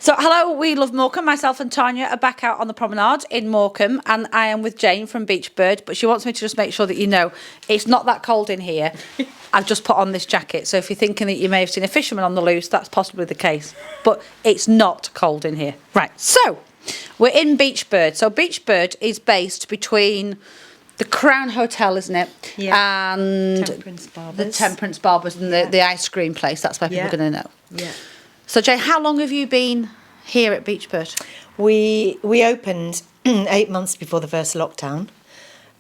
So, hello, we love Morecambe. Myself and Tanya are back out on the promenade in Morecambe, and I am with Jane from Beachbird, but she wants me to just make sure that you know it's not that cold in here. I've just put on this jacket, so if you're thinking that you may have seen a fisherman on the loose, that's possibly the case, but it's not cold in here. Right, so we're in Beachbird. So, Beachbird is based between the Crown Hotel, isn't it? Yeah. And Temperance Barbers. the Temperance Barbers and the ice cream place. That's where people are going to know. Yeah. So, Jane, how long have you been here at Beachbird? We opened 8 months before the first lockdown,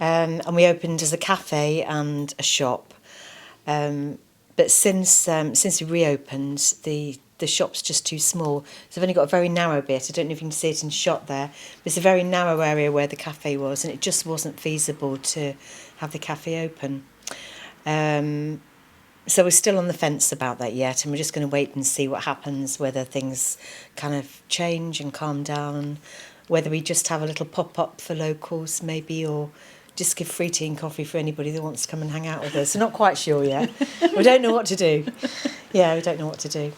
and we opened as a cafe and a shop. But since we reopened, the shop's just too small. So I've only got a very narrow bit. I don't know if you can see it in shot there. But it's a very narrow area where the cafe was, and it just wasn't feasible to have the cafe open. So we're still on the fence about that yet, and we're just going to wait and see what happens, whether things kind of change and calm down, whether we just have a little pop-up for locals maybe, or just give free tea and coffee for anybody that wants to come and hang out with us. We're not quite sure yet. We don't know what to do. Yeah, we don't know what to do.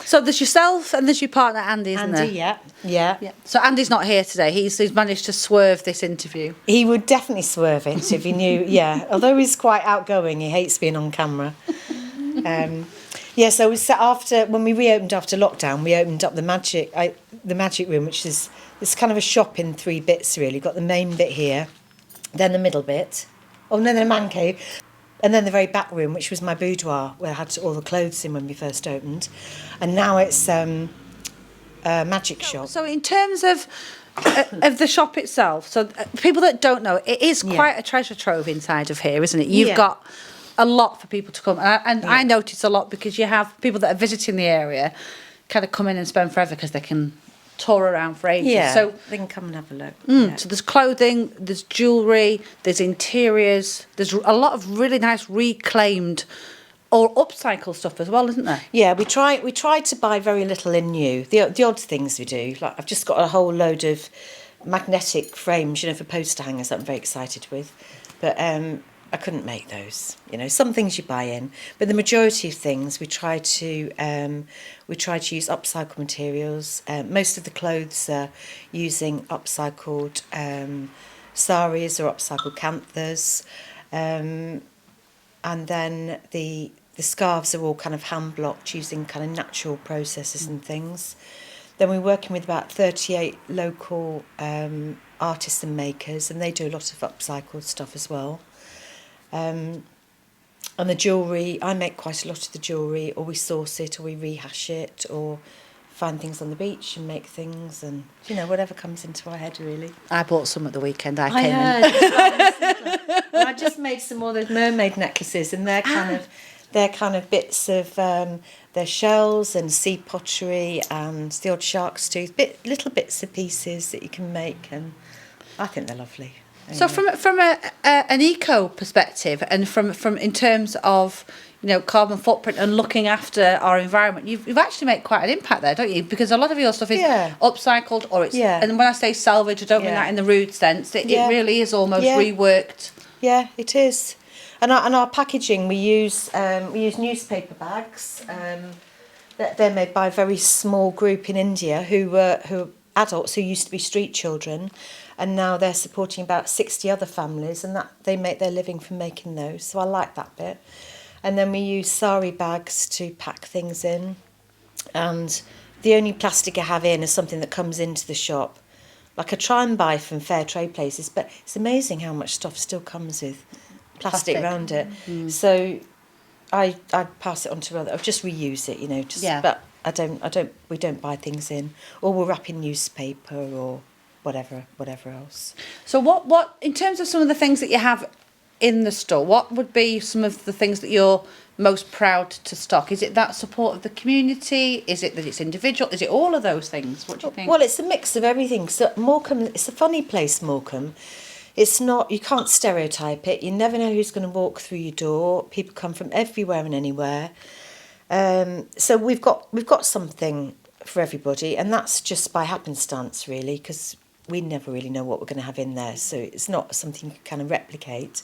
So there's yourself and there's your partner Andy, isn't there? Andy, yeah. So Andy's not here today. He's managed to swerve this interview. He would definitely swerve it if he knew, yeah. Although he's quite outgoing, he hates being on camera. So we set when we reopened after lockdown, we opened up the magic room, which is it's kind of a shop in 3 bits really. Got the main bit here, then the middle bit, and then the man cave, and then the very back room, which was my boudoir, where I had all the clothes in when we first opened, and now it's a magic shop. So in terms of the shop itself, so people that don't know, it is quite a treasure trove inside of here, isn't it? You've got a lot for people to come, and I notice a lot because you have people that are visiting the area kind of come in and spend forever because they can tour around for ages. Yeah, so they can come and have a look. So there's clothing, there's jewellery, there's interiors, there's a lot of really nice reclaimed or upcycled stuff as well, isn't there? Yeah, we try to buy very little in new. The odd things we do, like I've just got a whole load of magnetic frames, for poster hangers that I'm very excited with, but I couldn't make those. Some things you buy in, but the majority of things we try to use upcycled materials. Most of the clothes are using upcycled saris or upcycled canthas, and then the scarves are all kind of hand blocked using kind of natural processes and things. Then we're working with about 38 local artists and makers, and they do a lot of upcycled stuff as well. And the jewellery, I make quite a lot of the jewellery, or we source it, or we rehash it, or find things on the beach and make things, and whatever comes into our head really. I bought some at the weekend. I just made some more of those mermaid necklaces, and they're kind of bits of their shells and sea pottery and the odd shark's tooth, little bits of pieces that you can make, and I think they're lovely. So from an eco perspective, and from in terms of carbon footprint and looking after our environment, you've actually made quite an impact there, don't you? Because a lot of your stuff is upcycled, or it's and when I say salvage, I don't mean that in the rude sense. It really is almost reworked. Yeah, it is. And our packaging, we use newspaper bags. They're made by a very small group in India who are adults who used to be street children. And now they're supporting about 60 other families, and that they make their living from making those. So I like that bit. And then we use sari bags to pack things in. And the only plastic I have in is something that comes into the shop. Like I try and buy from fairtrade places, but it's amazing how much stuff still comes with plastic around it. So I pass it on to other. I just reuse it, But we don't buy things in, or we'll wrap in newspaper or whatever else. So what in terms of some of the things that you have in the store, what would be some of the things that you're most proud to stock? Is it that support of the community? Is it that it's individual? Is it all of those things? What do you think? Well, it's a mix of everything. So Morecambe, it's a funny place, Morecambe. It's not, you can't stereotype it. You never know who's going to walk through your door. People come from everywhere and anywhere. So we've got something for everybody, and that's just by happenstance really, because we never really know what we're going to have in there, so it's not something you can kind of replicate.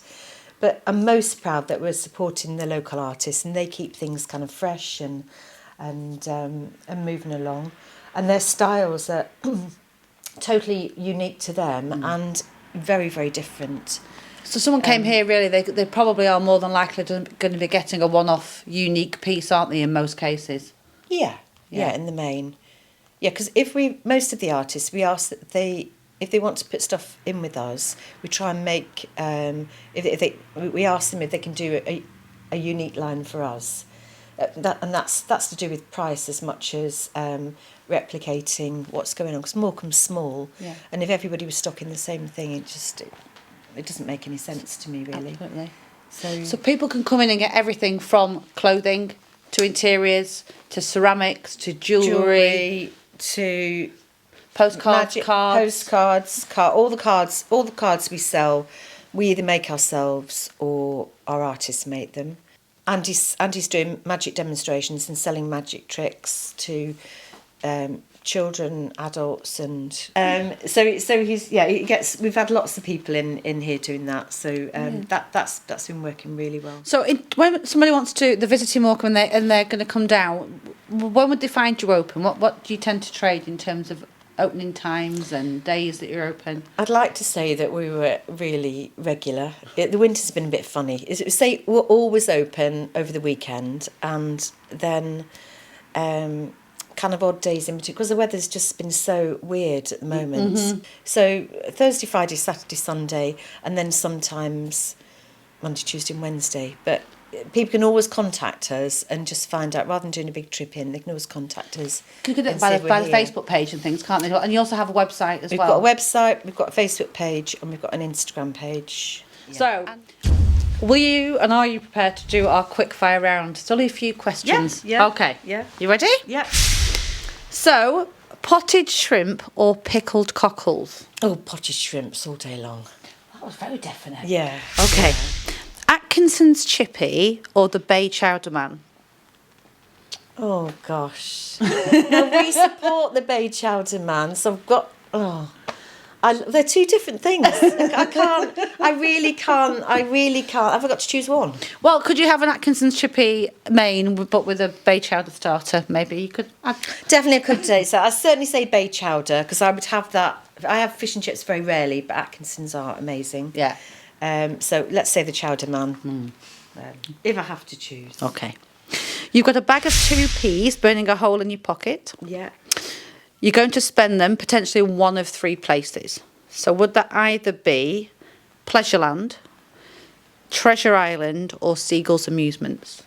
But I'm most proud that we're supporting the local artists, and they keep things kind of fresh and moving along. and their styles are totally unique to them and very, very different. So someone came here, really, they probably are more than likely going to be getting a one-off unique piece, aren't they, in most cases? Yeah, in the main. Yeah, because most of the artists, we ask that if they want to put stuff in with us, we try and make, we ask them if they can do a unique line for us. That's to do with price as much as replicating what's going on, because Morecambe's small, and if everybody was stocking the same thing, it doesn't make any sense to me, really. Absolutely. So people can come in and get everything from clothing to interiors to ceramics to jewellery to postcards, all the cards we sell, we either make ourselves or our artists make them. Andy's doing magic demonstrations and selling magic tricks to children, adults, and so he's we've had lots of people in here doing that. So that's been working really well. So when somebody wants to the visiting Morecambe and they're going to come down, when would they find you open? What do you tend to trade in terms of opening times and days that you're open? I'd like to say that we were really regular. The winter's been a bit funny. Say we're always open over the weekend, and then kind of odd days in between, because the weather's just been so weird at the moment. Mm-hmm. So Thursday, Friday, Saturday, Sunday, and then sometimes Monday, Tuesday and Wednesday. But people can always contact us and just find out, rather than doing a big trip in, they can always contact us. You can do it by the Facebook page and things, can't they? And you also have a website as well. We've got a website, we've got a Facebook page, and we've got an Instagram page. Yeah. So, are you prepared to do our quick fire round? It's only a few questions. Yeah. Okay. Yeah. You ready? Yeah. So, potted shrimp or pickled cockles? Oh, potted shrimps all day long. That was very definite. Yeah. Okay. Yeah. Atkinson's chippy or the Bay Chowder Man? Oh, gosh. No, we support the Bay Chowder Man, so I've got... they're two different things. I really can't. Have I got to choose one? Well, could you have an Atkinson's chippy main, but with a Bay Chowder starter? Maybe you could add... Definitely I could say so. I'd certainly say Bay Chowder, because I would have that. I have fish and chips very rarely, but Atkinson's are amazing. Yeah. So let's say the Chowder Man, if I have to choose. Okay. You've got a bag of 2 peas burning a hole in your pocket. Yeah. You're going to spend them potentially in one of 3 places. So would that either be Pleasureland, Treasure Island, or Seagulls Amusements?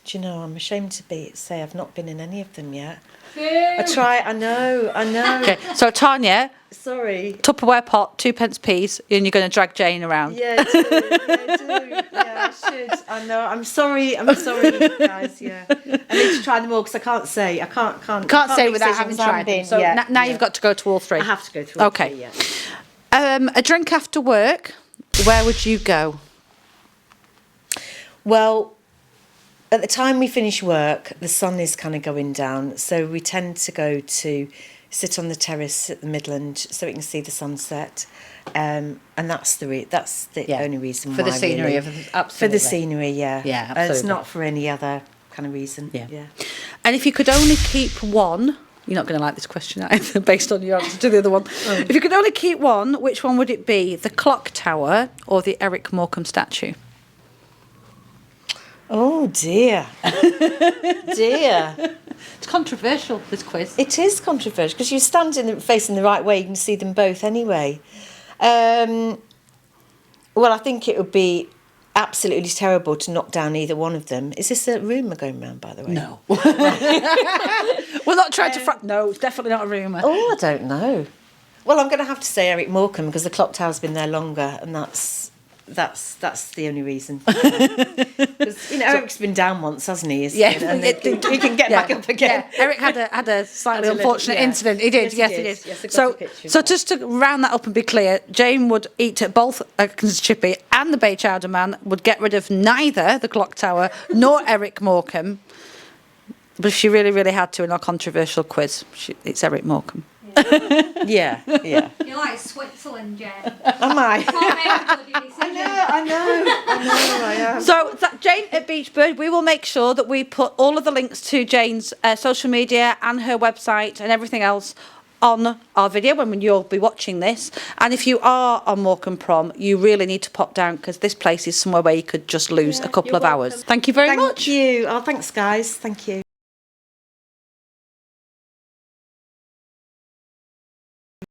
Do you know, I'm ashamed to say I've not been in any of them yet. I know. Okay, so Tanya, sorry. Tupperware pot, 2p peas, and you're going to drag Jane around. Yeah, I do. Yeah, I should. I know. I'm sorry, guys. Yeah, I need to try them all because I can't say. I can't say without having tried them. So now you've got to go to all 3. I have to go to all 3. Okay. Yeah. A drink after work. Where would you go? Well, at the time we finish work, the sun is kind of going down, so we tend to go to sit on the terrace at the Midland so we can see the sunset, and that's the only reason for why. The scenery, really. Absolutely. For the scenery, yeah. Yeah, absolutely. It's not for any other kind of reason. Yeah. And if you could only keep one, you're not going to like this question either, based on your answer to the other one. If you could only keep one, which one would it be? The clock tower or the Eric Morecambe statue? Oh dear. It's controversial, this quiz. It is controversial because you stand facing the right way, you can see them both anyway. Well, I think it would be absolutely terrible to knock down either one of them. Is this a rumour going round, by the way? No. We're not trying to... No, it's definitely not a rumour. Oh, I don't know. Well, I'm going to have to say Eric Morecambe because the clock tower's been there longer, and that's the only reason. Because Eric's been down once, hasn't he? Yeah, and he can get back up again. Yeah. Eric had a slightly unfortunate incident. He did. Yes, he did. Yes, so just to round that up and be clear, Jane would eat at both Atkinson's chippy and the Bay Chowder Man. Would get rid of neither the clock tower nor Eric Morecambe. But if she really, really had to in our controversial quiz, it's Eric Morecambe. Yeah. Yeah, yeah. You're like Switzerland, Jen. Am I? Can't make a good decision. I am. So Jane at Beachbird, we will make sure that we put all of the links to Jane's social media and her website and everything else on our video when you'll be watching this. And if you are on Morecambe Prom, you really need to pop down because this place is somewhere where you could just lose a couple of hours. Thank you very much. Thank you. Oh, thanks, guys. Thank you.